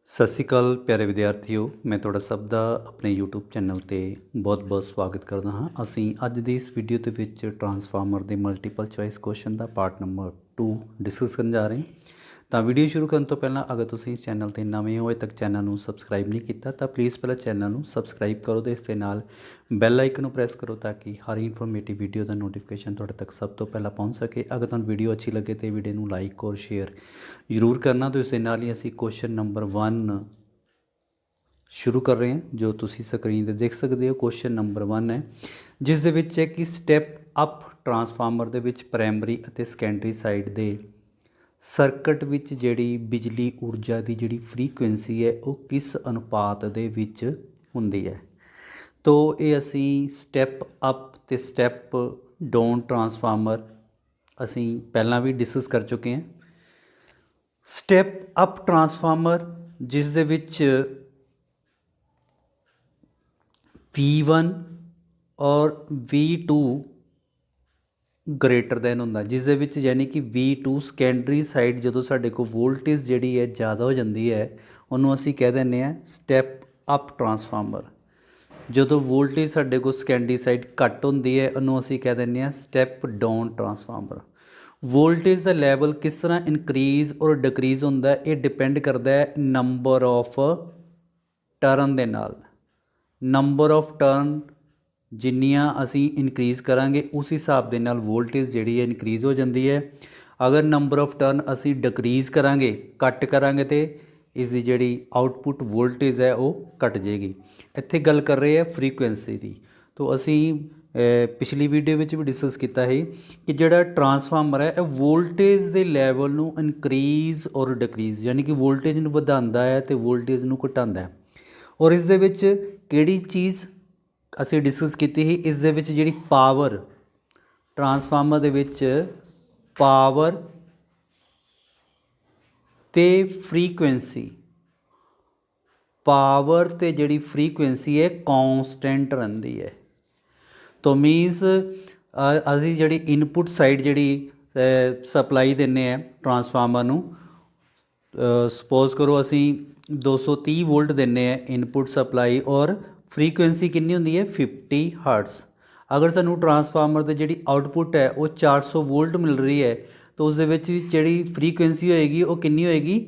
ਸਤਿ ਸ਼੍ਰੀ ਅਕਾਲ ਪਿਆਰੇ ਵਿਦਿਆਰਥੀਓ, ਮੈਂ ਤੁਹਾਡਾ ਸਭ ਦਾ ਆਪਣੇ YouTube ਚੈਨਲ 'ਤੇ ਬਹੁਤ-ਬਹੁਤ ਸਵਾਗਤ ਕਰਦਾ ਹਾਂ। ਅਸੀਂ ਅੱਜ ਦੀ ਇਸ ਵੀਡੀਓ ਦੇ ਵਿੱਚ ਟਰਾਂਸਫਾਰਮਰ ਦੇ ਮਲਟੀਪਲ ਚੋਇਸ ਕੁਐਸਚਨ ਦਾ ਪਾਰਟ ਨੰਬਰ 2 ਡਿਸਕਸ ਕਰਨ ਜਾ ਰਹੇ ਹਾਂ। ਤਾਂ ਵੀਡੀਓ ਸ਼ੁਰੂ ਕਰਨ ਤੋਂ ਪਹਿਲਾਂ ਅਗਰ ਤੁਸੀਂ ਇਸ ਚੈਨਲ 'ਤੇ ਨਵੇਂ ਹੋ, ਅਜੇ ਤੱਕ ਚੈਨਲ ਨੂੰ ਸਬਸਕ੍ਰਾਈਬ ਨਹੀਂ ਕੀਤਾ ਤਾਂ ਪਲੀਜ਼ ਪਹਿਲਾਂ ਚੈਨਲ ਨੂੰ ਸਬਸਕ੍ਰਾਈਬ ਕਰੋ ਅਤੇ ਇਸ ਦੇ ਨਾਲ ਬੈਲ ਆਈਕਨ ਨੂੰ ਪ੍ਰੈਸ ਕਰੋ ਤਾਂ ਕਿ ਹਰ ਇਨਫੋਰਮੇਟਿਵ ਵੀਡੀਓ ਦਾ ਨੋਟੀਫਿਕੇਸ਼ਨ ਤੁਹਾਡੇ ਤੱਕ ਸਭ ਤੋਂ ਪਹਿਲਾਂ ਪਹੁੰਚ ਸਕੇ। ਅਗਰ ਤੁਹਾਨੂੰ ਵੀਡੀਓ ਅੱਛੀ ਲੱਗੇ ਤਾਂ ਵੀਡੀਓ ਨੂੰ ਲਾਈਕ ਔਰ ਸ਼ੇਅਰ ਜ਼ਰੂਰ ਕਰਨਾ। तो ਇਸ ਦੇ ਨਾਲ ਹੀ ਅਸੀਂ ਕੁਐਸਚਨ ਨੰਬਰ 1 शुरू कर रहे हैं, जो तुसी स्क्रीन पर देख सकते हो। क्वेश्चन नंबर 1 है जिस दे विच है कि स्टैप अप ट्रांसफार्मर दे विच प्राइमरी अते सैकेंडरी साइड दे सर्किट विच जिहड़ी बिजली ऊर्जा की जिहड़ी फ्रीकुएंसी है वो किस अनुपात दे विच हुंदी है। तो ये असी स्टैप अप ते स्टैप डाउन ट्रांसफार्मर असी पहला भी डिस्कस कर चुके हैं। स्टैप अप ट्रांसफार्मर जिस दे विच V1 और V2 ग्रेटर दैन होंदा, जिस दे विच यानी कि V2 सैकेंडरी साइड जो साडे को वोल्टेज जिहड़ी है ज़्यादा हो जाती है उन्होंने असी कह दें स्टैप अप ट्रांसफार्मर। जो वोल्टेज साडे को सैकेंडरी साइड घट होंदी है उन्होंने असी कह दें स्टैप डाउन ट्रांसफार्मर। वोल्टेज का लैवल किस तरह इनक्रीज़ और डिक्रीज़ होंदा है, ये डिपेंड करता है नंबर ऑफ टर्न दे नाल। नंबर ऑफ टर्न जिन्नियां असी इनक्रीज़ करांगे उस हिसाब के नाल वोल्टेज जिहड़ी है इनक्रीज़ हो जाती है। अगर नंबर ऑफ टर्न असी डिक्रीज़ करांगे घट करांगे तो इसकी जिहड़ी आउटपुट वोल्टेज है वो घट जाएगी। इत्थे गल कर रहे हैं फ्रीकुएंसी की। तो असी पिछली वीडियो में भी डिस्कस किया है कि जिहड़ा ट्रांसफार्मर है वोल्टेज के लैवल नूं इनक्रीज़ और डिक्रीज़ यानी कि वोल्टेज नूं वधांदा है तो वोल्टेज नूं घटांदा है। और इस दे विच किहड़ी चीज़ असी डिस्कस की ही, इस दे विच जिहड़ी power transformer they which power ते फ्रीकुएंसी पावर ते जिहड़ी फ्रीकुएंसी है कॉन्सटेंट रहिंदी है। तो मीनस असी जिहड़ी इनपुट साइड जिहड़ी सप्लाई दिंदे हैं ट्रांसफार्मर नूं, सपोज करो असी 230 वोल्ट देने हैं इनपुट सप्लाई और फ्रीकुएंसी कितनी होंदी है 50 हर्ट्स। अगर सानू ट्रांसफार्मर की जिहड़ी आउटपुट है वो 400 वोल्ट मिल रही है तो उस जिहड़ी फ्रीकुएंसी होएगी वो कितनी होएगी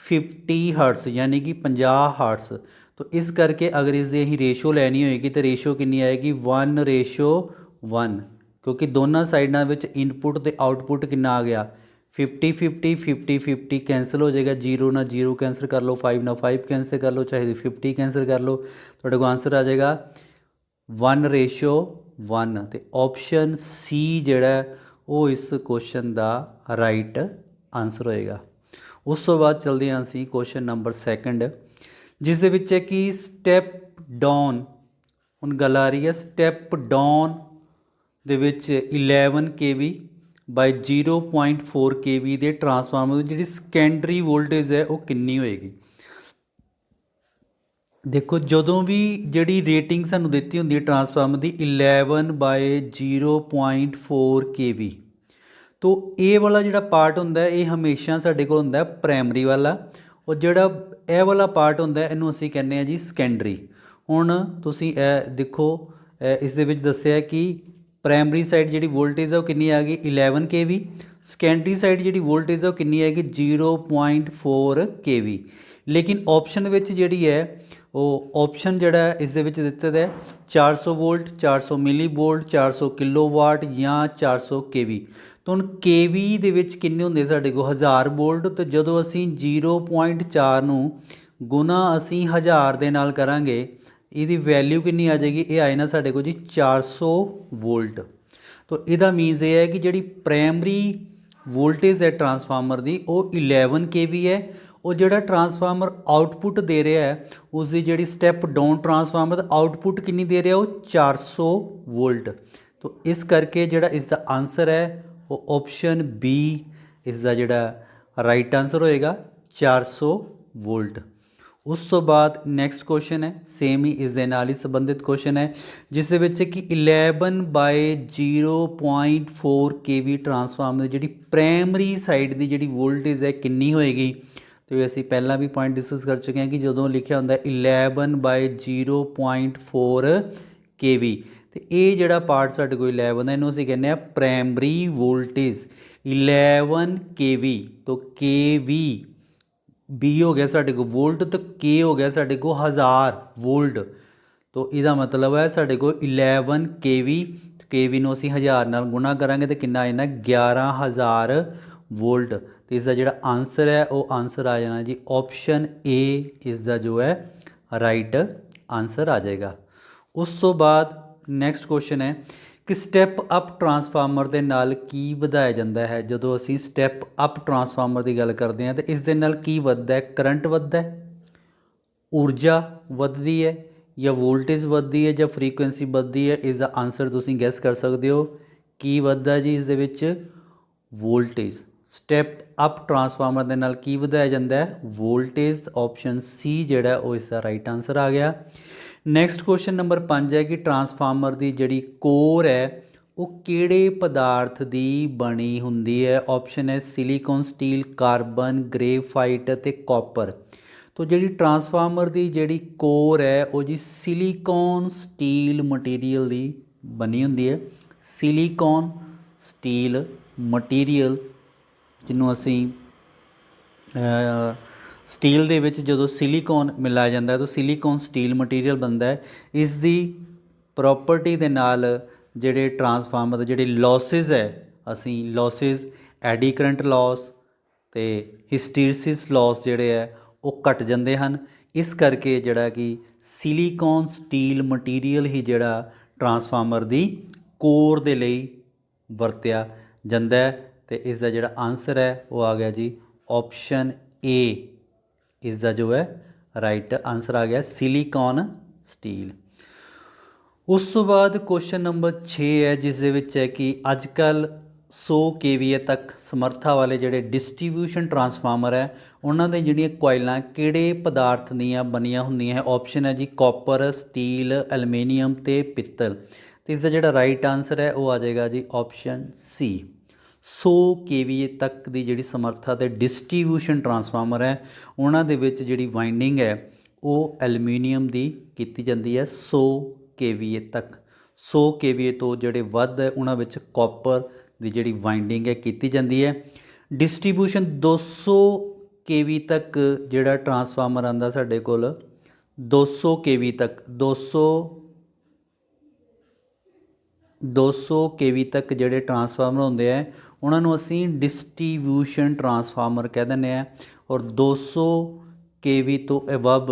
50 हर्ट्स यानी कि 50 हर्ट्स। तो इस करके अगर इसकी असीं रेशो लैनी होएगी तो रेशो कितनी आएगी 1:1, क्योंकि दोनों साइडों में इनपुट तो आउटपुट कितना आ गया 50-50 50-50 कैंसल हो जाएगा। 0 ना 0 कैंसल कर लो, 5 ना 5 कैंसल कर लो, चाहे 50 कैंसल कर लो, थोड़े को आंसर आ जाएगा 1:1। तो ऑप्शन सी जिहड़ा वो इस क्वेश्चन का राइट आंसर होएगा। उस तो बाद चलते हैं असी क्वेश्चन नंबर 2 जिस दे विच है कि स्टैप डाउन। हुण गल आ रही है स्टैप डाउन दे विच 11 kV बाय 0.4 kV के ट्रांसफार्मर की जी सैकेंडरी वोल्टेज है वो कितनी होएगी। देखो जदों भी जी रेटिंग सानू दिती होंदी है ट्रांसफार्मर की 11/0.4 kV, तो ये वाला जिहड़ा पार्ट होंदा है ये हमेशा साडे कोल होंदा है प्राइमरी वाला, और जिहड़ा यह वाला पार्ट होंदा है इनू असीं कहने हैं जी सैकेंडरी। हुण तुसीं देखो इस दे विच दस्सिआ कि प्राइमरी साइड जी वोल्टेज है वो कितनी आ गई 11 kV, सैकेंडरी साइड जी वोल्टेज है वो कितनी आएगी 0.4 kV। लेकिन ऑप्शन विच जिहड़ी है वो ऑप्शन जिहड़ा इस दे विच दित्ते दा 400 वोल्ट, 400 मिली वोल्ट, 400 किलोवाट या 400 kV। तो हुण kV दे विच किन्ने हुंदे साडे कोल 1000 वोल्ट। तो जदों असीं 0.4 नूं गुना असीं 1000 दे नाल करांगे ਇਹਦੀ वैल्यू कितनी आ जाएगी, ये आए ना साढ़े को जी 400 वोल्ट। तो यदा मीनस ये है कि जी प्राइमरी वोल्टेज है ट्रांसफार्मर की वो 11 kV है, और जोड़ा ट्रांसफार्मर आउटपुट दे रहा है उसकी जी स्टैप डाउन ट्रांसफार्मर आउटपुट कितनी दे रहा है वो 400 वोल्ट। तो इस करके जोड़ा इसका आंसर है वो ऑप्शन बी इसका जोड़ा राइट आंसर होएगा 400 वोल्ट। उस तो बाद नैक्सट क्वेश्चन है सेम ही इस दे नाल ही संबंधित क्वेश्चन है जिस दे विच कि 11/0.4 kV ट्रांसफार्मर की जी प्राइमरी साइड की जी वोल्टेज है कितनी होएगी। तो ये ਅਸੀਂ ਪਹਿਲਾਂ ਵੀ ਪੁਆਇੰਟ ਡਿਸਕਸ ਕਰ ਚੁੱਕੇ ਹਾਂ ਕਿ ਜਦੋਂ ਲਿਖਿਆ ਹੁੰਦਾ 11/0.4 kV ਤੇ ਇਹ ਜਿਹੜਾ ਪਾਰਟ ਸਾਡੇ ਕੋਲ 11 ਦਾ ਇਹਨੂੰ ਅਸੀਂ ਕਹਿੰਦੇ ਆ ਪ੍ਰਾਇਮਰੀ ਵੋਲਟੇਜ 11 kV तो kV B हो गया साढ़े को वोल्ट तो K हो गया साढ़े को 1000 वोल्ट तो इसका मतलब है साढ़े को 11 kV kV ਨੂੰ ਅਸੀਂ 1000 ਨਾਲ ਗੁਣਾ ਕਰਾਂਗੇ तो कितना आ जाना 11000 वोल्ट तो इसका जो आंसर है वो आंसर आ जाना जी ऑप्शन ए इसका जो है राइट आंसर आ जाएगा। उस तो बाद नैक्सट क्वेश्चन है कि स्टैप अप ट्रांसफार्मर के नाल की वधाया जाता है। जो असी स्टैप अप ट्रांसफार्मर की गल करते हैं तो इस दे नाल की वधदा है, करंट वधदा है, ऊर्जा वधदी है या वोल्टेज वधदी है या फ्रीकुएंसी वधदी है। इसका आंसर तुसीं गैस कर सकते हो की वधदा जी इस दे विच वोल्टेज। स्टैप अप ट्रांसफार्मर के नाल की वधाया जाता है वोल्टेज। ऑप्शन सी जिहड़ा वो इसका राइट आंसर आ गया। नैक्सट क्वेश्चन नंबर 5 है कि ट्रांसफार्मर की जिहड़ी कोर है वो किहड़े पदार्थ की बनी हुंदी है। ऑप्शन है सिलिकॉन, स्टील, कार्बन, ग्रेफाइट ते कॉपर। तो जिहड़ी ट्रांसफार्मर की जिहड़ी कोर है वो जी सिलिकॉन स्टील मटीरियल की बनी हुंदी है। सिलिकॉन स्टील मटीरियल जिन्हों असी स्टील दे विच जदों सिलिकॉन मिलाया जाता है तो सिलिकॉन स्टील मटीरियल बनता है। इसकी प्रॉपर्टी के नाल जिहड़े ट्रांसफार्मर दे जिहड़े लॉसिस है असी लॉसिस एडी करंट लॉस ते हिस्टैरिसीस लॉस जिहड़े है वो घट जाते हैं। इस करके जिहड़ा कि सिलिकॉन स्टील मटीरियल ही जिहड़ा ट्रांसफार्मर की कोर दे लई वरत्या जाता है। तो इसका जिहड़ा आंसर है वो आ गया जी ऑप्शन ए इसका जो है राइट आंसर आ गया सिलिकॉन स्टील। उस तो बाद क्वेश्चन नंबर 6 है जिस दे विच है कि अजकल 100 kVA तक समर्था वाले जिहड़े डिस्ट्रीब्यूशन ट्रांसफार्मर है उन्होंने दी जिहड़ियां कोयलां किहड़े पदार्थ दीयां बनियां हुंदियां है। ऑप्शन है जी कॉपर, स्टील, एलुमीनीयम ते पित्तल। तो इसका जिहड़ा राइट आंसर है वो आ जाएगा जी ऑप्शन सी। 100 kVA तक की जिहड़ी समर्था ते डिस्ट्रीब्यूशन ट्रांसफार्मर है उन्हां दे विच जिहड़ी वाइंडिंग है वो एलुमीनीयम की कीती जाती है 100 kVA तक। 100 kVA तो जिहड़े वध है उन्हां विच कॉपर की जिहड़ी वाइंडिंग है कीती जाती है। डिस्ट्रीब्यूशन 200 kV तक जिहड़ा ट्रांसफार्मर आंदा साडे कोल 200 kV तक 200 kV तक जिहड़े ट्रांसफार्मर होंदे हैं उन्होंने असी डिस्ट्रीब्यूशन ट्रांसफार्मर कह दिंदे हैं। और 200 kV तो अबव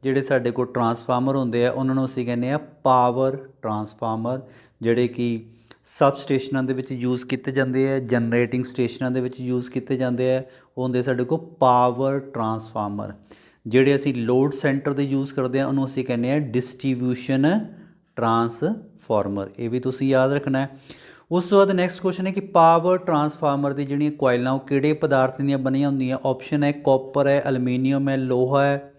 जिहड़े साडे कोल ट्रांसफार्मर होंदे हैं उन्होंने असी कहने हैं पावर ट्रांसफार्मर जिहड़े कि सब स्टेशनां दे विच यूज़ किए जाते हैं, जनरेटिंग स्टेशनां दे विच यूज़ किए जाते हैं। वो होंदे साडे कोल पावर ट्रांसफार्मर। जिहड़े असी लोड सेंटर दे यूज़ करते हैं उन्होंने असी कहने हैं डिस्ट्रीब्यूशन ट्रांसफार्मर। ये भी तुसीं याद रखना है। उस तो बाद नैक्सट क्वेश्चन है कि पावर ट्रांसफार्मर की जिहड़ियां कोयलां वो किहड़े पदार्थ दीयां बनियां हुंदियां। ऑप्शन है कॉपर है, एलुमीनीयम है, लोहा है,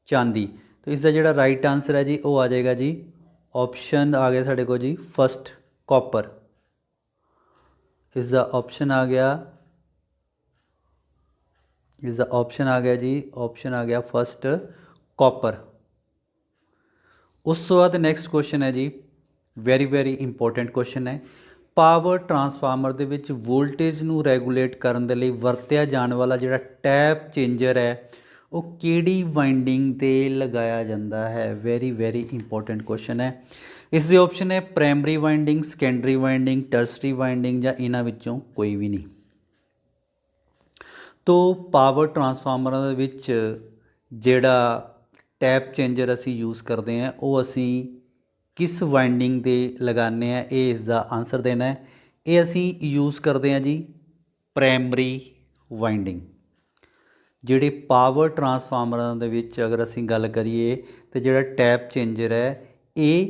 चांदी। तो इसका जिहड़ा राइट आंसर है जी वो आ जाएगा जी ऑप्शन आ गया साढ़े को जी फस्ट कॉपर। इसका ऑप्शन आ गया इसका ऑप्शन आ गया जी ऑप्शन आ गया फस्ट कॉपर। उस तो बाद नैक्सट क्वेश्चन है जी वेरी इंपोर्टेंट क्वेश्चन है। पावर ट्रांसफार्मर दे विच वोल्टेज नूं रैगूलेट करन दे लई वरत्या जाण वाला जिहड़ा टैप चेंजर है वो किहड़ी वाइंडिंग ते लगाया जाता है। वेरी इंपोर्टेंट क्वेश्चन है। इसके ऑप्शन है primary winding, secondary winding, tertiary winding या इन्हां विचों कोई भी नहीं। तो पावर ट्रांसफार्मर दे विच जिहड़ा टैप चेंजर असी यूज़ करते हैं वो असी किस वाइंडिंग दे लगाने हैं ये इसका आंसर देना है। ये असी यूज़ करते हैं जी प्राइमरी वाइंडिंग। जिहड़े पावर ट्रांसफार्मरां दे विच अगर असी गल करिए तो जिहड़ा टैप चेंजर है ये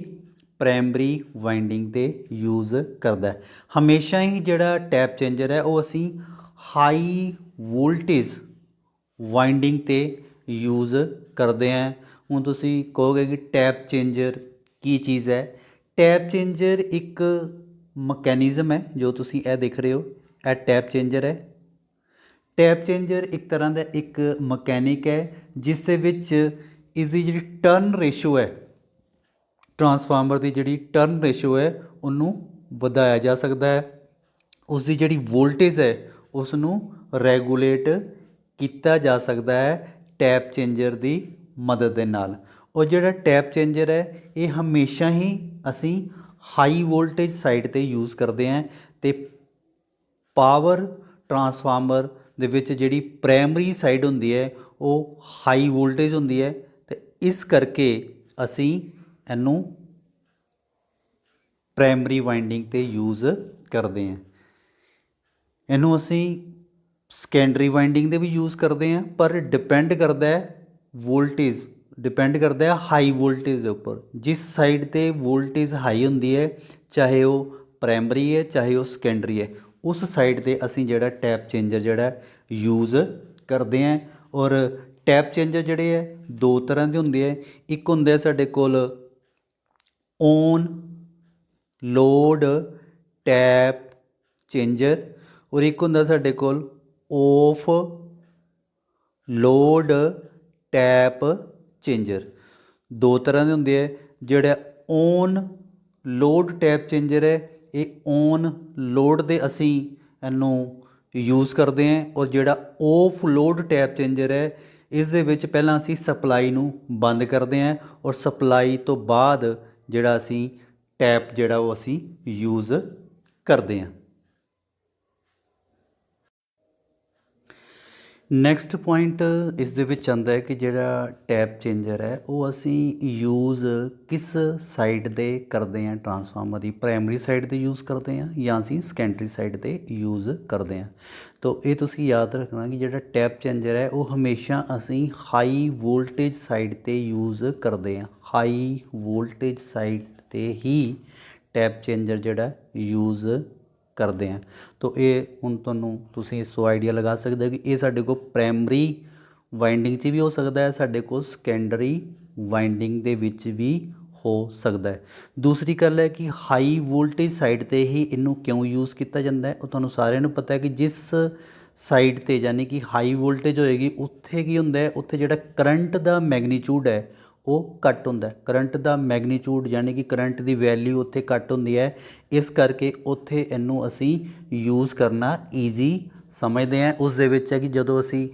प्राइमरी वाइंडिंग ते यूज़ करता है। हमेशा ही जिहड़ा टैप चेंजर है वो असी हाई वोल्टेज वाइंडिंग ते यूज़ करते हैं। हुण तुसीं कहोगे कि टैप चेंजर की चीज़ है। टैप चेंजर एक मकैनिज़म है जो तुसीं यह देख रहे हो, यह टैप चेंजर है। ਟੈਪ ਚੇਂਜਰ ਇੱਕ ਤਰ੍ਹਾਂ ਦਾ ਇੱਕ ਮਕੈਨਿਕ ਹੈ ਜਿਸ ਦੇ ਵਿੱਚ ਇਸ ਦੀ ਜਿਹੜੀ ਟਰਨ ਰੇਸ਼ੋ ਹੈ, ਟਰਾਂਸਫਾਰਮਰ ਦੀ ਜਿਹੜੀ ਟਰਨ ਰੇਸ਼ੋ ਹੈ ਉਹਨੂੰ ਵਧਾਇਆ ਜਾ ਸਕਦਾ ਹੈ। ਉਸ ਦੀ ਜਿਹੜੀ ਵੋਲਟੇਜ ਹੈ ਉਸ ਨੂੰ ਰੈਗੂਲੇਟ ਕੀਤਾ ਜਾ ਸਕਦਾ ਹੈ ਟੈਪ ਚੇਂਜਰ ਦੀ ਮਦਦ ਦੇ ਨਾਲ। ਉਹ ਜਿਹੜਾ ਟੈਪ ਚੇਂਜਰ ਹੈ ਇਹ ਹਮੇਸ਼ਾ ਹੀ ਅਸੀਂ ਹਾਈ ਵੋਲਟੇਜ ਸਾਈਡ 'ਤੇ ਯੂਜ਼ ਕਰਦੇ ਹਾਂ ਅਤੇ ਪਾਵਰ ਟਰਾਂਸਫਾਰਮਰ ਦੇ ਵਿੱਚ ਜਿਹੜੀ ਪ੍ਰਾਇਮਰੀ ਸਾਈਡ ਹੁੰਦੀ ਹੈ ਉਹ ਹਾਈ ਵੋਲਟੇਜ ਹੁੰਦੀ ਹੈ ਅਤੇ ਇਸ ਕਰਕੇ ਅਸੀਂ ਇਹਨੂੰ ਪ੍ਰਾਇਮਰੀ ਵਾਈਂਡਿੰਗ 'ਤੇ ਯੂਜ਼ ਕਰਦੇ ਹਾਂ। ਇਹਨੂੰ ਅਸੀਂ ਸੈਕੰਡਰੀ ਵਾਈਂਡਿੰਗ 'ਤੇ ਵੀ ਯੂਜ਼ ਕਰਦੇ ਹਾਂ, ਪਰ ਡਿਪੈਂਡ ਕਰਦਾ ਹੈ ਵੋਲਟੇਜ, ਡਿਪੈਂਡ ਕਰਦਾ ਹੈ ਹਾਈ ਵੋਲਟੇਜ ਦੇ ਉੱਪਰ। ਜਿਸ ਸਾਈਡ 'ਤੇ ਵੋਲਟੇਜ ਹਾਈ ਹੁੰਦੀ ਹੈ, ਚਾਹੇ ਉਹ ਪ੍ਰਾਇਮਰੀ ਹੈ ਚਾਹੇ ਉਹ ਸੈਕੰਡਰੀ ਹੈ, ਉਸ ਸਾਈਡ 'ਤੇ ਅਸੀਂ ਜਿਹੜਾ ਟੈਪ ਚੇਂਜਰ ਜਿਹੜਾ ਯੂਜ਼ ਕਰਦੇ ਹਾਂ। ਔਰ ਟੈਪ ਚੇਂਜਰ ਜਿਹੜੇ ਹੈ ਦੋ ਤਰ੍ਹਾਂ ਦੇ ਹੁੰਦੇ ਹੈ। ਇੱਕ ਹੁੰਦੇ ਸਾਡੇ ਕੋਲ ਔਨ ਲੋਡ ਟੈਪ ਚੇਂਜਰ ਔਰ ਇੱਕ ਹੁੰਦਾ ਸਾਡੇ ਕੋਲ ਆਫ ਲੋਡ ਟੈਪ ਚੇਂਜਰ। ਦੋ ਤਰ੍ਹਾਂ ਦੇ ਹੁੰਦੇ ਹੈ। ਜਿਹੜਾ ਔਨ ਲੋਡ ਟੈਪ ਚੇਂਜਰ ਹੈ ਇਹ ਔਨ ਲੋਡ ਦੇ ਅਸੀਂ ਇਹਨੂੰ ਯੂਜ਼ ਕਰਦੇ ਹਾਂ, ਔਰ ਜਿਹੜਾ ਆਫ ਲੋਡ ਟੈਪ ਚੇਂਜਰ ਹੈ ਇਸ ਦੇ ਵਿੱਚ ਪਹਿਲਾਂ ਅਸੀਂ ਸਪਲਾਈ ਨੂੰ ਬੰਦ ਕਰਦੇ ਹਾਂ ਔਰ ਸਪਲਾਈ ਤੋਂ ਬਾਅਦ ਜਿਹੜਾ ਅਸੀਂ ਟੈਪ ਜਿਹੜਾ ਉਹ ਅਸੀਂ ਯੂਜ਼ ਕਰਦੇ ਹਾਂ। ਨੈਕਸਟ ਪੁਆਇੰਟ ਇਸ ਦੇ ਵਿੱਚ ਆਉਂਦਾ ਹੈ ਕਿ ਜਿਹੜਾ ਟੈਪ ਚੇਂਜਰ ਹੈ ਉਹ ਅਸੀਂ ਯੂਜ਼ ਕਿਸ ਸਾਈਡ 'ਤੇ ਕਰਦੇ ਹਾਂ ਟਰਾਂਸਫਾਰਮਰ ਦੀ, ਪ੍ਰਾਇਮਰੀ ਸਾਈਡ 'ਤੇ ਯੂਜ਼ ਕਰਦੇ ਹਾਂ ਜਾਂ ਅਸੀਂ ਸੈਕੰਡਰੀ ਸਾਈਡ 'ਤੇ ਯੂਜ਼ ਕਰਦੇ ਹਾਂ। ਤਾਂ ਇਹ ਤੁਸੀਂ ਯਾਦ ਰੱਖਣਾ ਕਿ ਜਿਹੜਾ ਟੈਪ ਚੇਂਜਰ ਹੈ ਉਹ ਹਮੇਸ਼ਾ ਅਸੀਂ ਹਾਈ ਵੋਲਟੇਜ ਸਾਈਡ 'ਤੇ ਯੂਜ਼ ਕਰਦੇ ਹਾਂ। ਹਾਈ ਵੋਲਟੇਜ ਸਾਈਡ 'ਤੇ ਹੀ ਟੈਪ ਚੇਂਜਰ ਜਿਹੜਾ ਯੂਜ਼ ਕਰਦੇ ਹਾਂ। ਤਾਂ ਇਹ ਹੁਣ ਤੁਹਾਨੂੰ ਤੁਸੀਂ ਇਸ ਤੋਂ ਆਈਡੀਆ ਲਗਾ ਸਕਦੇ ਹੋ ਕਿ ਇਹ ਸਾਡੇ ਕੋਲ ਪ੍ਰਾਇਮਰੀ ਵਾਈਂਡਿੰਗ 'ਚ ਵੀ ਹੋ ਸਕਦਾ ਹੈ, ਸਾਡੇ ਕੋਲ ਸੈਕੰਡਰੀ ਵਾਈਂਡਿੰਗ ਦੇ ਵਿੱਚ ਵੀ ਹੋ ਸਕਦਾ ਹੈ। ਦੂਸਰੀ ਗੱਲ ਹੈ ਕਿ ਹਾਈ ਵੋਲਟੇਜ ਸਾਈਡ 'ਤੇ ਹੀ ਇਹਨੂੰ ਕਿਉਂ ਯੂਜ਼ ਕੀਤਾ ਜਾਂਦਾ ਹੈ। ਉਹ ਤੁਹਾਨੂੰ ਸਾਰਿਆਂ ਨੂੰ ਪਤਾ ਹੈ ਕਿ ਜਿਸ ਸਾਈਡ 'ਤੇ ਯਾਨੀ ਕਿ ਹਾਈ ਵੋਲਟੇਜ ਹੋਏਗੀ ਉੱਥੇ ਕੀ ਹੁੰਦਾ ਹੈ, ਉੱਥੇ ਜਿਹੜਾ ਕਰੰਟ ਦਾ ਮੈਗਨੀਚਿਊਡ ਹੈ ਉਹ ਘੱਟ ਹੁੰਦਾ ਹੈ। ਕਰੰਟ ਦਾ ਮੈਗਨੀਚਿਊਡ ਯਾਨੀ ਕਿ ਕਰੰਟ ਦੀ ਵੈਲਿਊ ਉੱਥੇ ਘੱਟ ਹੁੰਦੀ ਹੈ, ਇਸ ਕਰਕੇ ਉੱਥੇ ਇਹਨੂੰ ਅਸੀਂ ਯੂਜ਼ ਕਰਨਾ ਈਜ਼ੀ ਸਮਝਦੇ ਹਾਂ। ਉਸ ਦੇ ਵਿੱਚ ਹੈ ਕਿ ਜਦੋਂ ਅਸੀਂ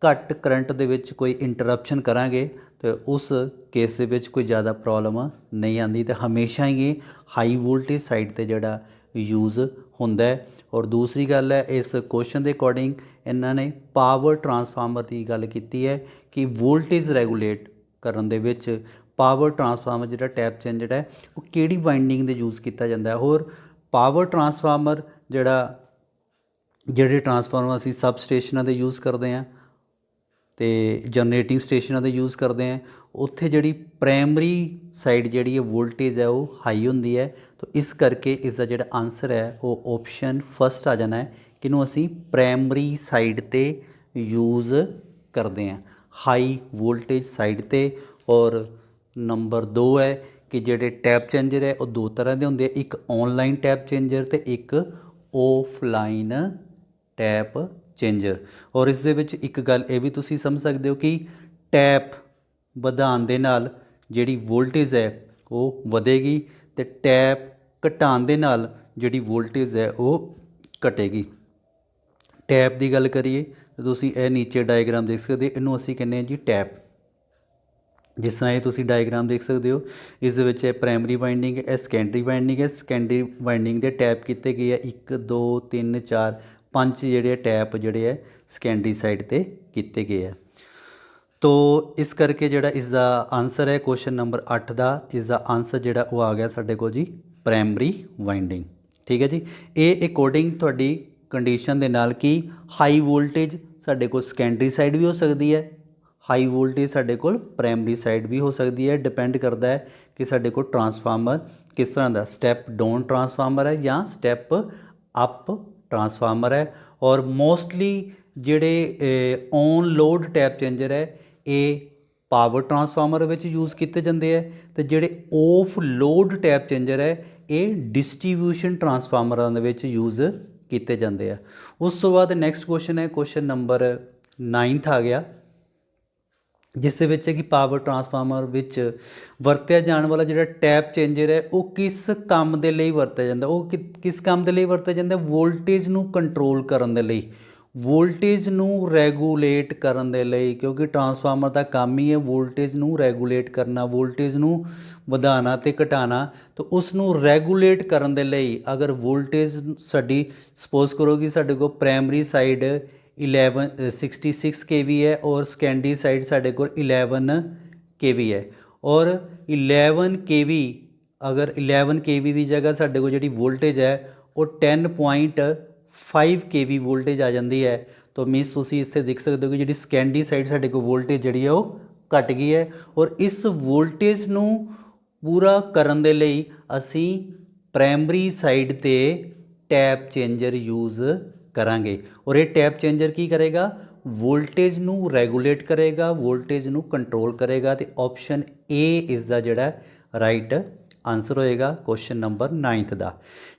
ਘੱਟ ਕਰੰਟ ਦੇ ਵਿੱਚ ਕੋਈ ਇੰਟਰਪਸ਼ਨ ਕਰਾਂਗੇ ਤਾਂ ਉਸ ਕੇਸ ਦੇ ਵਿੱਚ ਕੋਈ ਜ਼ਿਆਦਾ ਪ੍ਰੋਬਲਮ ਨਹੀਂ ਆਉਂਦੀ, ਅਤੇ ਹਮੇਸ਼ਾ ਹੀ ਹਾਈ ਵੋਲਟੇਜ ਸਾਈਡ 'ਤੇ ਜਿਹੜਾ ਯੂਜ਼ ਹੁੰਦਾ ਹੈ। ਔਰ ਦੂਸਰੀ ਗੱਲ ਹੈ, ਇਸ ਕੁਐਸਚਨ ਦੇ ਅਕੋਰਡਿੰਗ ਇਹਨਾਂ ਨੇ ਪਾਵਰ ਟਰਾਂਸਫਾਰਮਰ ਦੀ ਗੱਲ ਕੀਤੀ ਹੈ ਕਿ ਵੋਲਟੇਜ ਰੈਗੂਲੇਟ ਕਰਨ ਦੇ ਵਿੱਚ ਪਾਵਰ ਟਰਾਂਸਫਾਰਮਰ ਜਿਹੜਾ ਟੈਪ ਚੇਂਜਰ ਹੈ ਉਹ ਕਿਹੜੀ ਵਾਈਂਡਿੰਗ ਦੇ ਯੂਜ਼ ਕੀਤਾ ਜਾਂਦਾ ਹੈ। ਹੋਰ ਪਾਵਰ ਟਰਾਂਸਫਾਰਮਰ ਜਿਹੜੇ ਟਰਾਂਸਫਾਰਮਰ ਅਸੀਂ ਸਬ ਸਟੇਸ਼ਨਾਂ ਦੇ ਯੂਜ਼ ਕਰਦੇ ਹਾਂ ਅਤੇ ਜਨਰੇਟਿੰਗ ਸਟੇਸ਼ਨਾਂ ਦੇ ਯੂਜ਼ ਕਰਦੇ ਹਾਂ, ਉੱਥੇ ਜਿਹੜੀ ਪ੍ਰਾਇਮਰੀ ਸਾਈਡ ਜਿਹੜੀ ਹੈ ਵੋਲਟੇਜ ਹੈ ਉਹ ਹਾਈ ਹੁੰਦੀ ਹੈ। ਤਾਂ ਇਸ ਕਰਕੇ ਇਸ ਦਾ ਜਿਹੜਾ ਆਨਸਰ ਹੈ ਉਹ ਆਪਸ਼ਨ ਫਸਟ ਆ ਜਾਣਾ ਹੈ, ਕਿਹਨੂੰ ਅਸੀਂ ਪ੍ਰਾਇਮਰੀ ਸਾਈਡ 'ਤੇ ਯੂਜ਼ ਕਰਦੇ ਹਾਂ, ਹਾਈ ਵੋਲਟੇਜ ਸਾਈਡ 'ਤੇ। ਔਰ ਨੰਬਰ 2 ਹੈ ਕਿ ਜਿਹੜੇ ਟੈਪ ਚੇਂਜਰ ਹੈ ਉਹ ਦੋ ਤਰ੍ਹਾਂ ਦੇ ਹੁੰਦੇ ਆ, ਇੱਕ ਔਨਲਾਈਨ ਟੈਪ ਚੇਂਜਰ ਅਤੇ ਇੱਕ ਆਫਲਾਈਨ ਟੈਪ ਚੇਂਜਰ। ਔਰ ਇਸ ਦੇ ਵਿੱਚ ਇੱਕ ਗੱਲ ਇਹ ਵੀ ਤੁਸੀਂ ਸਮਝ ਸਕਦੇ ਹੋ ਕਿ ਟੈਪ ਵਧਾਉਣ ਦੇ ਨਾਲ ਜਿਹੜੀ ਵੋਲਟੇਜ ਹੈ ਉਹ ਵਧੇਗੀ ਅਤੇ ਟੈਪ ਘਟਾਉਣ ਦੇ ਨਾਲ ਜਿਹੜੀ ਵੋਲਟੇਜ ਹੈ ਉਹ ਘਟੇਗੀ। ਟੈਪ ਦੀ ਗੱਲ ਕਰੀਏ ਤਾਂ ਤੁਸੀਂ ਇਹ ਨੀਚੇ ਡਾਇਗਰਾਮ ਦੇਖ ਸਕਦੇ ਹੋ, ਇਹਨੂੰ ਅਸੀਂ ਕਹਿੰਦੇ ਹਾਂ ਜੀ ਟੈਪ। ਜਿਸ ਤਰ੍ਹਾਂ ਇਹ ਤੁਸੀਂ ਡਾਇਗਰਾਮ ਦੇਖ ਸਕਦੇ ਹੋ, ਇਸ ਦੇ ਵਿੱਚ ਇਹ ਪ੍ਰਾਇਮਰੀ ਵਾਈਂਡਿੰਗ ਹੈ, ਇਹ ਸੈਕੰਡਰੀ ਵਾਈਂਡਿੰਗ ਹੈ। ਸੈਕੰਡਰੀ ਵਾਈਂਡਿੰਗ ਦੇ ਟੈਪ ਕੀਤੇ ਗਏ ਆ 1 2 3 4 5 ਜਿਹੜੇ ਟੈਪ ਜਿਹੜੇ ਹੈ ਸੈਕੰਡਰੀ ਸਾਈਡ 'ਤੇ ਕੀਤੇ ਗਏ ਆ। ਤੋ ਇਸ ਕਰਕੇ ਜਿਹੜਾ ਇਸ ਦਾ ਆਨਸਰ ਹੈ ਕੁਐਸਚਨ ਨੰਬਰ 8 ਦਾ, ਇਸ ਦਾ ਆਨਸਰ ਜਿਹੜਾ ਉਹ ਆ ਗਿਆ ਸਾਡੇ ਕੋਲ ਜੀ ਪ੍ਰਾਇਮਰੀ ਵਾਈਂਡਿੰਗ। ਠੀਕ ਹੈ ਜੀ, ਇਹ ਅਕੋਰਡਿੰਗ ਤੁਹਾਡੀ ਕੰਡੀਸ਼ਨ ਦੇ ਨਾਲ ਕਿ ਹਾਈ ਵੋਲਟੇਜ ਸਾਡੇ ਕੋਲ ਸੈਕੰਡਰੀ ਸਾਈਡ ਵੀ ਹੋ ਸਕਦੀ ਹੈ, ਹਾਈ ਵੋਲਟੇਜ ਸਾਡੇ ਕੋਲ ਪ੍ਰਾਇਮਰੀ ਸਾਈਡ ਵੀ ਹੋ ਸਕਦੀ ਹੈ। ਡਿਪੈਂਡ ਕਰਦਾ ਹੈ ਕਿ ਸਾਡੇ ਕੋਲ ਟਰਾਂਸਫਾਰਮਰ ਕਿਸ ਤਰ੍ਹਾਂ ਦਾ, ਸਟੈਪ ਡਾਊਨ ਟਰਾਂਸਫਾਰਮਰ ਹੈ ਜਾਂ ਸਟੈਪ ਅਪ ਟਰਾਂਸਫਾਰਮਰ ਹੈ। ਔਰ ਮੋਸਟਲੀ ਜਿਹੜੇ ਔਨ ਲੋਡ ਟੈਪ ਚੇਂਜਰ ਹੈ ਇਹ ਪਾਵਰ ਟਰਾਂਸਫਾਰਮਰ ਵਿੱਚ ਯੂਜ਼ ਕੀਤੇ ਜਾਂਦੇ ਹੈ, ਅਤੇ ਜਿਹੜੇ ਆਫ ਲੋਡ ਟੈਪ ਚੇਂਜਰ ਹੈ ਇਹ ਡਿਸਟ੍ਰੀਬਿਊਸ਼ਨ ਟਰਾਂਸਫਾਰਮਰਾਂ ਦੇ ਵਿੱਚ ਯੂਜ਼ ਕੀਤੇ ਜਾਂਦੇ ਆ। ਉਸ ਤੋਂ ਬਾਅਦ ਨੈਕਸਟ ਕੁਐਸਚਨ ਹੈ ਕੁਐਸਚਨ ਨੰਬਰ 9th ਆ ਗਿਆ, ਜਿਸ ਦੇ ਵਿੱਚ ਹੈ ਕਿ ਪਾਵਰ ਟਰਾਂਸਫਾਰਮਰ ਵਿੱਚ ਵਰਤਿਆ ਜਾਣ ਵਾਲਾ ਜਿਹੜਾ ਟੈਪ ਚੇਂਜਰ ਹੈ ਉਹ ਕਿਸ ਕੰਮ ਦੇ ਲਈ ਵਰਤਿਆ ਜਾਂਦਾ, ਉਹ ਕਿਸ ਕੰਮ ਦੇ ਲਈ ਵਰਤਿਆ ਜਾਂਦਾ, ਵੋਲਟੇਜ ਨੂੰ ਕੰਟਰੋਲ ਕਰਨ ਦੇ ਲਈ, ਵੋਲਟੇਜ ਨੂੰ ਰੈਗੂਲੇਟ ਕਰਨ ਦੇ ਲਈ, ਕਿਉਂਕਿ ਟਰਾਂਸਫਾਰਮਰ ਦਾ ਕੰਮ ਹੀ ਹੈ ਵੋਲਟੇਜ ਨੂੰ ਰੈਗੂਲੇਟ ਕਰਨਾ, ਵੋਲਟੇਜ ਨੂੰ ਵਧਾਉਣਾ ਤੇ ਘਟਾਉਣਾ। ਤਾਂ ਉਸ ਨੂੰ ਰੈਗੂਲੇਟ ਕਰਨ ਦੇ ਲਈ ਅਗਰ ਵੋਲਟੇਜ ਸਾਡੀ ਸਪੋਜ਼ ਕਰੋ ਕਿ ਸਾਡੇ ਕੋਲ ਪ੍ਰਾਇਮਰੀ ਸਾਈਡ 66 kV ਹੈ ਔਰ ਸੈਕੰਡਰੀ ਸਾਈਡ ਸਾਡੇ ਕੋਲ 11 kV ਹੈ, ਔਰ 11 kV ਅਗਰ 11 kV ਦੀ ਜਗ੍ਹਾ ਸਾਡੇ ਕੋਲ ਜਿਹੜੀ ਵੋਲਟੇਜ ਹੈ ਉਹ 10.5 kV ਵੋਲਟੇਜ ਆ ਜਾਂਦੀ ਹੈ। ਤਾਂ ਮੀਨਸ ਤੁਸੀਂ ਇੱਥੇ ਦੇਖ ਸਕਦੇ ਹੋ ਕਿ ਜਿਹੜੀ ਸੈਕੰਡਰੀ ਸਾਈਡ ਸਾਡੇ ਕੋਲ ਵੋਲਟੇਜ ਜਿਹੜੀ ਹੈ ਉਹ ਘਟ ਗਈ ਹੈ, ਔਰ ਇਸ ਵੋਲਟੇਜ ਨੂੰ ਪੂਰਾ ਕਰਨ ਦੇ ਲਈ ਅਸੀਂ ਪ੍ਰਾਇਮਰੀ ਸਾਈਡ 'ਤੇ ਟੈਪ ਚੇਂਜਰ ਯੂਜ਼ ਕਰਾਂਗੇ। ਔਰ ਇਹ ਟੈਪ ਚੇਂਜਰ ਕੀ ਕਰੇਗਾ, ਵੋਲਟੇਜ ਨੂੰ ਰੈਗੂਲੇਟ ਕਰੇਗਾ, ਵੋਲਟੇਜ ਨੂੰ ਕੰਟਰੋਲ ਕਰੇਗਾ। ਤੇ ਆਪਸ਼ਨ ਏ ਇਸ ਦਾ ਜਿਹੜਾ ਰਾਈਟ ਆਨਸਰ ਹੋਏਗਾ ਕੁਐਸਚਨ ਨੰਬਰ 9th ਦਾ।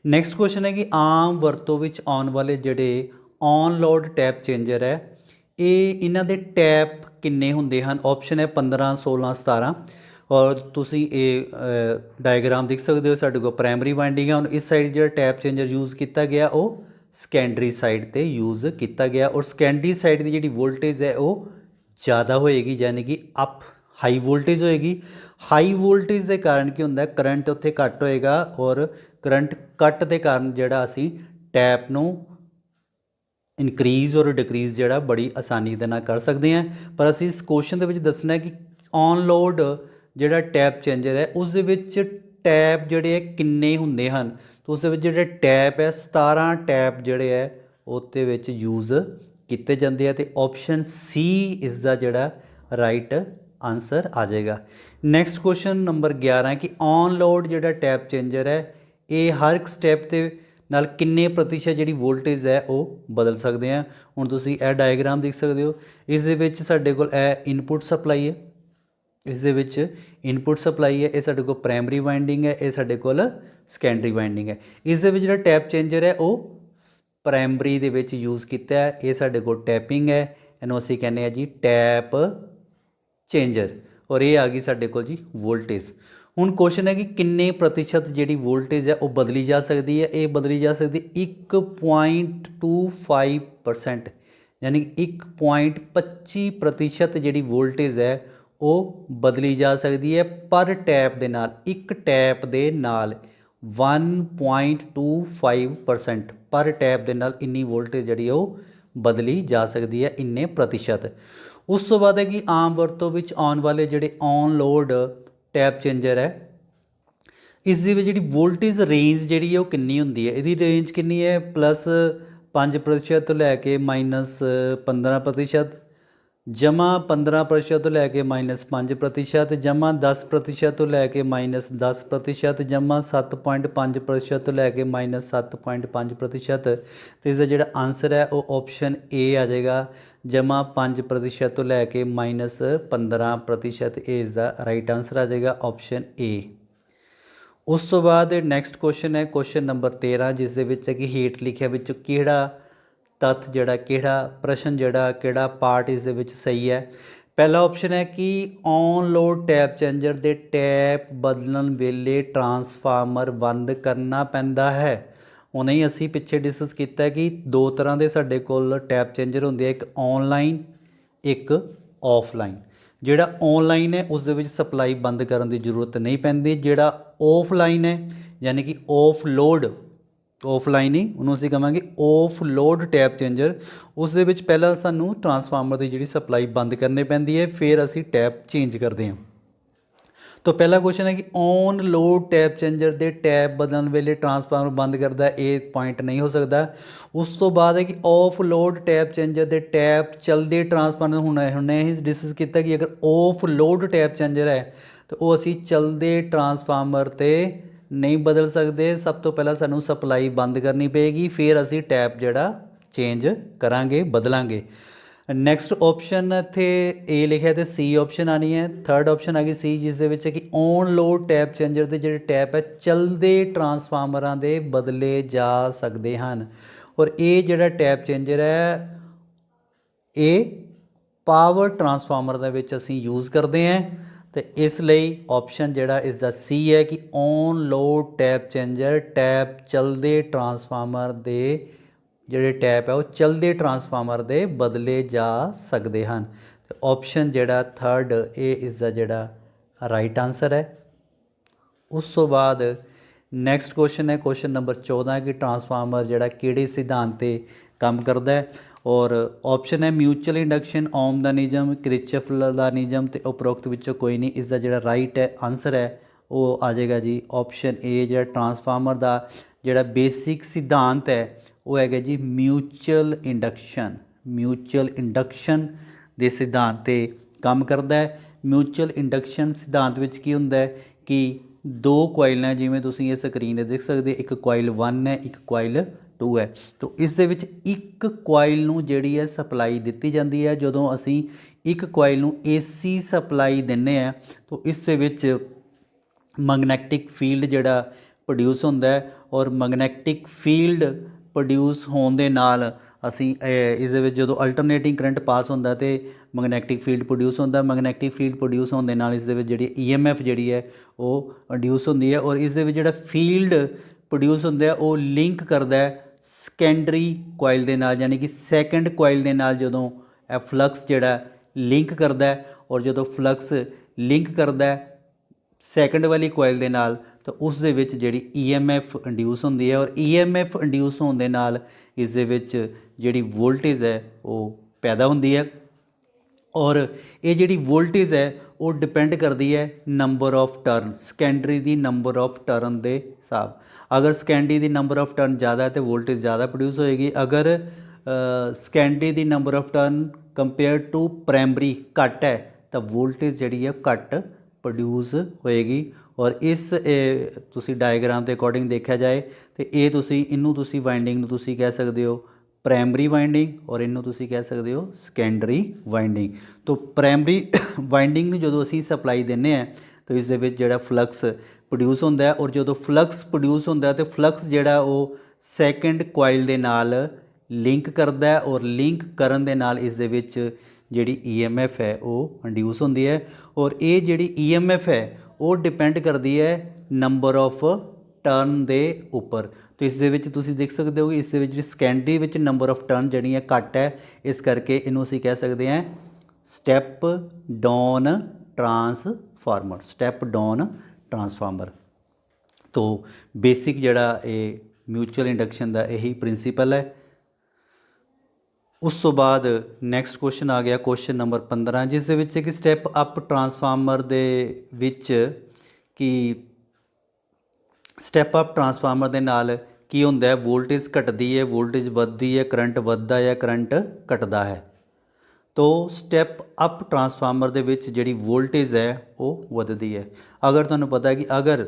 ਨੈਕਸਟ ਕੁਐਸਚਨ ਹੈ ਕਿ ਆਮ ਵਰਤੋਂ ਵਿੱਚ ਆਉਣ ਵਾਲੇ ਜਿਹੜੇ ਔਨ ਲੋਡ ਟੈਪ ਚੇਂਜਰ ਹੈ ਇਹਨਾਂ ਦੇ ਟੈਪ ਕਿੰਨੇ ਹੁੰਦੇ ਹਨ। ਆਪਸ਼ਨ ਹੈ 15, 16, 17। ਔਰ ਤੁਸੀਂ ਇਹ ਡਾਇਗਰਾਮ ਦੇਖ ਸਕਦੇ ਹੋ, ਸਾਡੇ ਕੋਲ ਪ੍ਰਾਇਮਰੀ ਵਾਈਂਡਿੰਗ ਹੈ। ਹੁਣ ਇਸ ਸਾਈਡ ਜਿਹੜਾ ਟੈਪ ਚੇਂਜਰ ਯੂਜ਼ ਕੀਤਾ ਗਿਆ ਉਹ ਸੈਕੰਡਰੀ ਸਾਈਡ 'ਤੇ ਯੂਜ਼ ਕੀਤਾ ਗਿਆ, ਔਰ ਸੈਕੰਡਰੀ ਸਾਈਡ ਦੀ ਜਿਹੜੀ ਵੋਲਟੇਜ ਹੈ ਉਹ ਜ਼ਿਆਦਾ ਹੋਏਗੀ, ਯਾਨੀ ਕਿ ਅਪ ਹਾਈ ਵੋਲਟੇਜ ਹੋਏਗੀ। ਹਾਈ ਵੋਲਟੇਜ ਦੇ ਕਾਰਨ ਕੀ ਹੁੰਦਾ, ਕਰੰਟ ਉੱਥੇ ਘੱਟ ਹੋਏਗਾ, ਔਰ ਕਰੰਟ ਕੱਟ ਦੇ ਕਾਰਨ ਜਿਹੜਾ ਅਸੀਂ ਟੈਪ ਨੂੰ ਇਨਕਰੀਜ਼ ਔਰ ਡਿਕਰੀਜ਼ ਜਿਹੜਾ ਬੜੀ ਆਸਾਨੀ ਦੇ ਨਾਲ ਕਰ ਸਕਦੇ ਹਾਂ। ਪਰ ਅਸੀਂ ਇਸ ਕੁਐਸਚਨ ਦੇ ਵਿੱਚ ਦੱਸਣਾ ਕਿ ਔਨ ਲੋਡ ਜਿਹੜਾ ਟੈਪ ਚੇਂਜਰ ਹੈ ਉਸ ਦੇ ਵਿੱਚ ਟੈਪ ਜਿਹੜੇ ਕਿੰਨੇ ਹੁੰਦੇ ਹਨ। ਤਾਂ ਉਸ ਦੇ ਵਿੱਚ ਜਿਹੜੇ ਟੈਪ ਹੈ 17 ਟੈਪ ਜਿਹੜੇ ਹੈ ਉਹਦੇ ਵਿੱਚ ਯੂਜ਼ ਕੀਤੇ ਜਾਂਦੇ ਆ। ਤੇ ਆਪਸ਼ਨ ਸੀ ਇਸ ਦਾ ਜਿਹੜਾ ਰਾਈਟ ਆਨਸਰ ਆ ਜਾਏਗਾ। ਨੈਕਸਟ ਕੁਐਸਚਨ ਨੰਬਰ 11 ਕਿ ਔਨ ਲੋਡ ਜਿਹੜਾ ਟੈਪ ਚੇਂਜਰ ਹੈ ਇਹ ਹਰ ਇੱਕ ਸਟੈਪ 'ਤੇ ਨਾਲ ਕਿੰਨੇ ਪ੍ਰਤੀਸ਼ਤ ਜਿਹੜੀ ਵੋਲਟੇਜ ਹੈ ਉਹ ਬਦਲ ਸਕਦੇ ਆ। ਹੁਣ ਤੁਸੀਂ ਇਹ ਡਾਇਗਰਾਮ ਦੇਖ ਸਕਦੇ ਹੋ, ਇਸ ਦੇ ਵਿੱਚ ਸਾਡੇ ਕੋਲ ਇਹ ਇਨਪੁਟ ਸਪਲਾਈ ਹੈ, ਇਸ ਦੇ ਵਿੱਚ ਇਨਪੁਟ ਸਪਲਾਈ ਹੈ, ਇਹ ਸਾਡੇ ਕੋਲ ਪ੍ਰਾਇਮਰੀ ਵਾਈਂਡਿੰਗ ਹੈ, ਇਹ ਸਾਡੇ ਕੋਲ ਸੈਕੰਡਰੀ ਵਾਈਂਡਿੰਗ ਹੈ। ਇਸ ਦੇ ਵਿੱਚ ਜਿਹੜਾ ਟੈਪ ਚੇਂਜਰ ਹੈ ਉਹ ਪ੍ਰਾਇਮਰੀ ਦੇ ਵਿੱਚ ਯੂਜ਼ ਕੀਤਾ ਹੈ, ਇਹ ਸਾਡੇ ਕੋਲ ਟੈਪਿੰਗ ਹੈ, ਇਹਨੂੰ ਅਸੀਂ ਕਹਿੰਦੇ ਆ ਜੀ ਟੈਪ ਚੇਂਜਰ, ਔਰ ਇਹ ਆ ਗਈ ਸਾਡੇ ਕੋਲ ਜੀ ਵੋਲਟੇਜ। ਹੁਣ ਕੁਐਸਚਨ ਹੈ ਕਿ ਕਿੰਨੇ ਪ੍ਰਤੀਸ਼ਤ ਜਿਹੜੀ ਵੋਲਟੇਜ ਹੈ ਉਹ ਬਦਲੀ ਜਾ ਸਕਦੀ ਹੈ। ਇਹ ਬਦਲੀ ਜਾ ਸਕਦੀ 1.25%, ਯਾਨੀ 1.25% ਜਿਹੜੀ ਵੋਲਟੇਜ ਹੈ ਉਹ ਬਦਲੀ ਜਾ ਸਕਦੀ ਹੈ ਪਰ ਟੈਪ ਦੇ ਨਾਲ। ਇੱਕ ਟੈਪ ਦੇ ਨਾਲ 1.25% ਪਰ ਟੈਪ ਦੇ ਨਾਲ ਇੰਨੀ ਵੋਲਟੇਜ ਜਿਹੜੀ ਉਹ ਬਦਲੀ ਜਾ ਸਕਦੀ ਹੈ, ਇੰਨੇ ਪ੍ਰਤੀਸ਼ਤ। ਉਸ ਤੋਂ ਬਾਅਦ ਹੈ ਕਿ ਆਮ ਵਰਤੋਂ ਵਿੱਚ ਆਉਣ ਵਾਲੇ ਜਿਹੜੇ ਔਨ ਲੋਡ ਟੈਪ ਚੇਂਜਰ ਹੈ ਇਸ ਦੀ ਵਿੱਚ ਜਿਹੜੀ ਵੋਲਟੇਜ ਰੇਂਜ ਜਿਹੜੀ ਹੈ ਉਹ ਕਿੰਨੀ ਹੁੰਦੀ ਹੈ। ਇਹਦੀ ਰੇਂਜ ਕਿੰਨੀ ਹੈ, +5% ਤੋਂ ਲੈ ਕੇ -15%, ਜਮਾ 15% ਤੋਂ ਲੈ ਕੇ -5%, ਜਮਾ 10% ਤੋਂ ਲੈ ਕੇ -10%, ਜਮਾ 7.5% ਤੋਂ ਲੈ ਕੇ -7.5%। ਤੇ ਇਸ ਦਾ ਜਿਹੜਾ ਆਨਸਰ ਹੈ ਉਹ ਆਪਸ਼ਨ ਏ ਆ ਜਾਏਗਾ, ਜਮਾ 5% ਤੋਂ ਲੈ ਕੇ -15%। ਇਹ ਇਸ ਦਾ ਰਾਈਟ ਆਨਸਰ ਆ ਜਾਏਗਾ ਆਪਸ਼ਨ ਏ। ਉਸ ਤੋਂ ਬਾਅਦ ਨੈਕਸਟ ਕੁਐਸਚਨ ਹੈ ਕੁਐਸਚਨ ਨੰਬਰ 13, ਜਿਸ ਦੇ ਵਿੱਚ ਹੈ ਕਿ ਹੇਠ ਲਿਖਿਆ ਵਿੱਚੋਂ ਕਿਹੜਾ ਤੱਥ ਜਿਹੜਾ ਕਿਹੜਾ ਪ੍ਰਸ਼ਨ ਜਿਹੜਾ ਕਿਹੜਾ ਪਾਰਟ ਇਸ ਦੇ ਵਿੱਚ ਸਹੀ ਹੈ। ਪਹਿਲਾ ਆਪਸ਼ਨ ਹੈ ਕਿ ਔਨ ਲੋਡ ਟੈਪ ਚੇਂਜਰ ਦੇ ਟੈਪ ਬਦਲਣ ਵੇਲੇ ਟਰਾਂਸਫਾਰਮਰ ਬੰਦ ਕਰਨਾ ਪੈਂਦਾ ਹੈ। ਹੁਣੇ ਹੀ ਅਸੀਂ ਪਿੱਛੇ ਡਿਸਕਸ ਕੀਤਾ ਕਿ ਦੋ ਤਰ੍ਹਾਂ ਦੇ ਸਾਡੇ ਕੋਲ ਟੈਪ ਚੇਂਜਰ ਹੁੰਦੇ ਆ, ਇੱਕ ਔਨਲਾਈਨ ਇੱਕ ਆਫਲਾਈਨ। ਜਿਹੜਾ ਔਨਲਾਈਨ ਹੈ ਉਸ ਦੇ ਵਿੱਚ ਸਪਲਾਈ ਬੰਦ ਕਰਨ ਦੀ ਜ਼ਰੂਰਤ ਨਹੀਂ ਪੈਂਦੀ। ਜਿਹੜਾ ਆਫਲਾਈਨ ਹੈ ਯਾਨੀ ਕਿ ਆਫਲਾਈਨ ਹੀ ਉਹਨੂੰ ਅਸੀਂ ਕਹਾਂਗੇ ਆਫ ਲੋਡ ਟੈਪ ਚੇਂਜਰ, ਉਸ ਦੇ ਵਿੱਚ ਪਹਿਲਾਂ ਸਾਨੂੰ ਟਰਾਂਸਫਾਰਮਰ ਦੀ ਜਿਹੜੀ ਸਪਲਾਈ ਬੰਦ ਕਰਨੀ ਪੈਂਦੀ ਹੈ, ਫਿਰ ਅਸੀਂ ਟੈਪ ਚੇਂਜ ਕਰਦੇ ਹਾਂ। ਤਾਂ ਪਹਿਲਾ ਕੁਐਸਚਨ ਹੈ ਕਿ ਔਨ ਲੋਡ ਟੈਪ ਚੇਂਜਰ ਦੇ ਟੈਪ ਬਦਲਣ ਵੇਲੇ ਟਰਾਂਸਫਾਰਮਰ ਬੰਦ ਕਰਦਾ, ਇਹ ਪੁਆਇੰਟ ਨਹੀਂ ਹੋ ਸਕਦਾ। ਉਸ ਤੋਂ ਬਾਅਦ ਹੈ ਕਿ ਆਫ ਲੋਡ ਟੈਪ ਚੇਂਜਰ ਦੇ ਟੈਪ ਚੱਲਦੇ ਟਰਾਂਸਫਾਰਮਰ ਹੁਣੇ ਹੀ ਡਿਸਕਸ ਕੀਤਾ ਕਿ ਅਗਰ ਆਫ ਲੋਡ ਟੈਪ ਚੇਂਜਰ ਹੈ ਤਾਂ ਉਹ ਅਸੀਂ ਚੱਲਦੇ ਟਰਾਂਸਫਾਰਮਰ 'ਤੇ ਨਹੀਂ ਬਦਲ ਸਕਦੇ। ਸਭ ਤੋਂ ਪਹਿਲਾਂ ਸਾਨੂੰ ਸਪਲਾਈ ਬੰਦ ਕਰਨੀ ਪਏਗੀ, ਫਿਰ ਅਸੀਂ ਟੈਪ ਜਿਹੜਾ ਚੇਂਜ ਕਰਾਂਗੇ ਬਦਲਾਂਗੇ। ਨੈਕਸਟ ਆਪਸ਼ਨ ਇੱਥੇ ਏ ਲਿਖਿਆ ਤੇ ਸੀ ਆਪਸ਼ਨ ਆਣੀ ਹੈ। ਥਰਡ ਆਪਸ਼ਨ ਆ ਗਈ ਸੀ, ਜਿਸ ਦੇ ਵਿੱਚ ਹੈ ਕਿ ਔਨ ਲੋਡ ਟੈਪ ਚੇਂਜਰ ਦੇ ਜਿਹੜੇ ਟੈਪ ਹੈ ਚੱਲਦੇ ਟਰਾਂਸਫਾਰਮਰਾਂ ਦੇ ਬਦਲੇ ਜਾ ਸਕਦੇ ਹਨ। और ये ਜਿਹੜਾ ਟੈਪ ਚੇਂਜਰ ਹੈ ਇਹ ਪਾਵਰ ਟਰਾਂਸਫਾਰਮਰ ਦੇ ਵਿੱਚ ਅਸੀਂ ਯੂਜ਼ ਕਰਦੇ ਹਾਂ। ਤੇ ਇਸ ਲਈ ਆਪਸ਼ਨ ਜਿਹੜਾ ਇਸ ਦਾ ਸੀ ਹੈ ਕਿ on load tap changer tap ਚਲਦੇ ਟਰਾਂਸਫਾਰਮਰ ਦੇ ਜਿਹੜੇ ਟੈਪ ਹੈ ਉਹ ਚਲਦੇ ਟਰਾਂਸਫਾਰਮਰ ਦੇ ਬਦਲੇ ਜਾ ਸਕਦੇ ਹਨ। ਤੇ ਆਪਸ਼ਨ ਜਿਹੜਾ ਥਰਡ ਇਹ ਇਸ ਦਾ ਜਿਹੜਾ ਰਾਈਟ ਆਨਸਰ ਹੈ। ਉਸ ਤੋਂ ਬਾਅਦ ਨੈਕਸਟ ਕੁਐਸਚਨ ਹੈ ਕੁਐਸਚਨ ਨੰਬਰ 14 ਕਿ ਟਰਾਂਸਫਾਰਮਰ ਜਿਹੜਾ ਕਿਹੜੇ ਸਿਧਾਂਤ 'ਤੇ ਕੰਮ ਕਰਦਾ ਹੈ। और ऑप्शन है म्यूचुअल इंडक्शन ओम का नियम किरचॉफ का नियम तो उपरोक्त विचों कोई नहीं। इसका जो राइट है आंसर है वो आ जाएगा जी ऑप्शन ए। जो ट्रांसफार्मर का जोड़ा बेसिक सिद्धांत है वो है जी म्यूचुअल इंडक्शन। म्यूचुअल इंडक्शन के सिद्धांत ते काम करता है। म्यूचुअल इंडक्शन सिद्धांत विच की हुंदा है कि दो कोइल हैं जिवें तुसीं ये स्क्रीन ते देख सकते, एक कोइल 1 है एक कोइल 2 है। तो इस दे विच एक कोइल नूं जिहड़ी है सप्लाई दित्ती जाती है। जदों असीं एक कोइल नूं AC सप्लाई दिंदे आ तो इस दे विच मैगनैटिक फील्ड जिहड़ा प्रोड्यूस हुंदा है और मैगनैटिक फील्ड प्रोड्यूस होण दे नाल असीं इस दे विच जदों अल्टरनेटिंग करंट पास हुंदा ते मैगनैटिक फील्ड प्रोड्यूस होंदा। मैगनैटिक फील्ड प्रोड्यूस होने नाल इस दे विच जिहड़ी EMF जिहड़ी है वो इंड्यूस होंदी है और इस दे विच जिहड़ा फील्ड प्रोड्यूस होंदा है वो लिंक करदा है सैकेंडरी कोइल दे नाल, यानी कि सैकेंड कोइल दे नाल जदों फ्लक्स जिहड़ा लिंक करदा है और जदों फ्लक्स लिंक करदा है सैकेंड वाली कोइल दे नाल तो उस दे विच जिहड़ी EMF इंड्यूस होंदी है और EMF इंड्यूस होने दे नाल इस दे विच जिहड़ी वोल्टेज है वो पैदा होंदी है। और ये जिहड़ी वोल्टेज है वो डिपेंड करती है नंबर ऑफ टर्न, सैकेंडरी दी नंबर ऑफ टर्न के हिसाब। अगर सैकेंडरी दी नंबर ऑफ टर्न ज़्यादा है तो वोल्टेज ज़्यादा प्रोड्यूस होएगी। अगर सैकेंडरी दी number of turn compare to primary घट है तो वोल्टेज जिहड़ी है घट प्रोड्यूस होएगी। और इस तुसी डायग्राम के अकॉर्डिंग देखा जाए तो ये तुसी इनू तुसी वाइंडिंग नू तुसी कह सकते हो प्राइमरी वाइंडिंग और इनू तुसी कह सकते हो सैकेंडरी वाइंडिंग। तो प्राइमरी वाइंडिंग नू जदों असीं सप्लाई दिंदे आ तो इस दे विच जिहड़ा फ्लक्स प्रोड्यूस होंदा है और जदों फ्लक्स प्रोड्यूस होंदा है तो फ्लक्स जिहड़ा वो सैकेंड कोइल दे नाल लिंक करदा है और लिंक करन दे नाल इस दे विच जिहड़ी EMF है वो इंड्यूस होंदी है। और ये जिहड़ी EMF है वो डिपेंड करती है नंबर ऑफ टर्न दे उपर। तो इस दे विच तुसीं देख सकते हो कि इस दे विच सैकेंडरी विच नंबर ऑफ टर्न जिहड़ी है घट है, इस करके इनू असीं कह सकते हैं step down transformer. Step down transformer. तो बेसिक जिहड़ा ये म्यूचुअल इंडक्शन का यही प्रिंसीपल है। उस तो बाद नैक्सट क्वेश्चन आ गया क्वेश्चन नंबर 15 जिस दे विच कि स्टैप अप ट्रांसफार्मर दे विच कि स्टैप अप ट्रांसफार्मर दे नाल की हुंदा है वोल्टेज घटदी है, वोल्टेज वधदी है, करंट वधदा है, करंट घटदा है। तो स्टैप अप ट्रांसफार्मर दे विच जिहड़ी वोल्टेज है वो वधदी है। अगर तुहानूं पता है कि अगर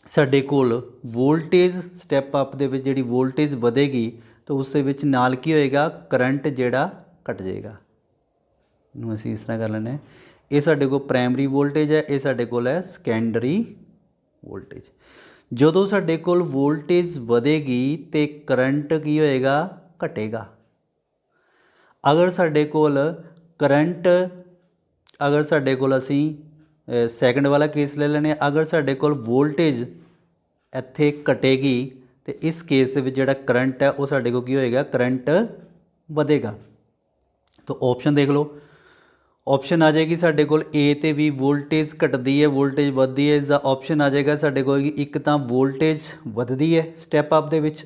साडे कोल वोल्टेज स्टैप अप दे विच जिहड़ी वोल्टेज वधेगी तो उस दे विच नाल की होएगा करंट जिहड़ा घट जाएगा। इहनूं असीं इस तरह कर लैंदे हां, ये साडे कोल प्राइमरी वोल्टेज है, ये साडे कोल है सैकेंडरी वोल्टेज। जदों साडे कोल वोल्टेज वधेगी तो करंट की होएगा घटेगा। अगर साडे कोल करंट अगर साडे कोल असीं सैकेंड वाला केस ले लैने, अगर साडे कोल वोल्टेज इत्थे घटेगी तो इस केस दे विच जिहड़ा करंट है वो साडे कोल की होएगा करंट वधेगा। तो ऑप्शन देख लो, ऑप्शन आ जाएगी साडे कोल ए ते भी वोल्टेज घटदी है वोल्टेज वधदी है। इसका ऑप्शन आ जाएगा साडे कोल एक तां वोल्टेज वधदी है स्टैप अप दे विच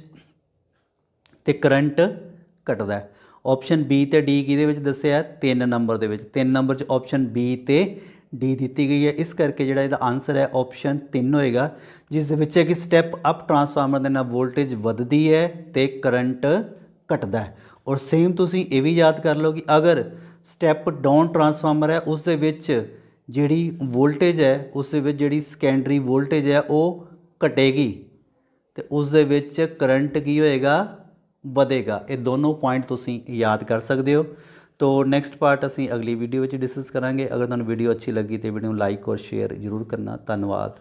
ते करंट घटदा है। ऑप्शन बी ते डी किहदे विच दस्सिआ 3 नंबर दे विच, 3 नंबर च ऑप्शन बी ते डी दी गई है। इस करके जिहड़ा इहदा आंसर है ऑप्शन 3 होएगा जिस दे विच है कि स्टैप अप ट्रांसफार्मर दे नाल वोल्टेज वधदी है ते करंट घटदा है। और सेम तुसीं ये भी याद कर लो कि अगर स्टैप डाउन ट्रांसफार्मर है उस दे विच जिहड़ी वोल्टेज है उस दे विच जिहड़ी सैकेंडरी वोल्टेज है वो घटेगी तो उस दे विच करंट की होएगा वधेगा। ये दोनों पॉइंट तुसीं याद कर सकते हो। तो नैक्सट पार्ट असीं अगली वीडियो में डिस्कस करांगे। अगर तुहानूं वीडियो अच्छी लगी तो वीडियो लाइक और शेयर जरूर करना। धन्यवाद।